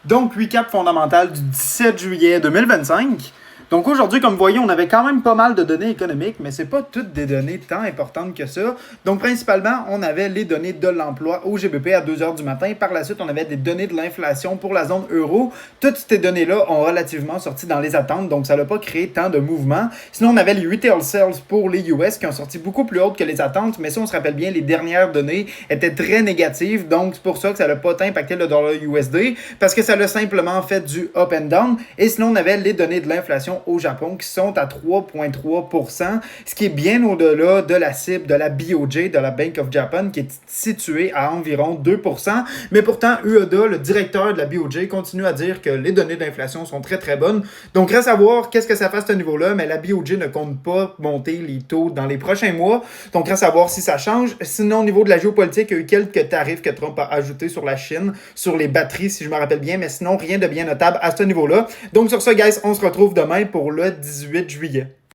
Donc, recap fondamental du 17 juillet 2025. Donc aujourd'hui, comme vous voyez, on avait quand même pas mal de données économiques, mais c'est pas toutes des données tant importantes que ça. Donc principalement, on avait les données de l'emploi au GBP à 2 heures du matin. Par la suite, on avait des données de l'inflation pour la zone euro. Toutes ces données-là ont relativement sorti dans les attentes, donc ça n'a pas créé tant de mouvements. Sinon, on avait les retail sales pour les US qui ont sorti beaucoup plus hautes que les attentes, mais si on se rappelle bien, les dernières données étaient très négatives, donc c'est pour ça que ça n'a pas tant impacté le dollar USD, parce que ça l'a simplement fait du up and down. Et sinon, on avait les données de l'inflation au Japon qui sont à 3,3%, ce qui est bien au-delà de la cible de la BOJ, de la Bank of Japan, qui est située à environ 2%. Mais pourtant, Ueda, le directeur de la BOJ, continue à dire que les données d'inflation sont très très bonnes. Donc reste à voir qu'est-ce que ça fait à ce niveau-là, mais la BOJ ne compte pas monter les taux dans les prochains mois. Donc reste à voir si ça change. Sinon, au niveau de la géopolitique, il y a eu quelques tarifs que Trump a ajoutés sur la Chine, sur les batteries, si je me rappelle bien, mais sinon, rien de bien notable à ce niveau-là. Donc sur ça, guys, on se retrouve demain pour le 18 juillet.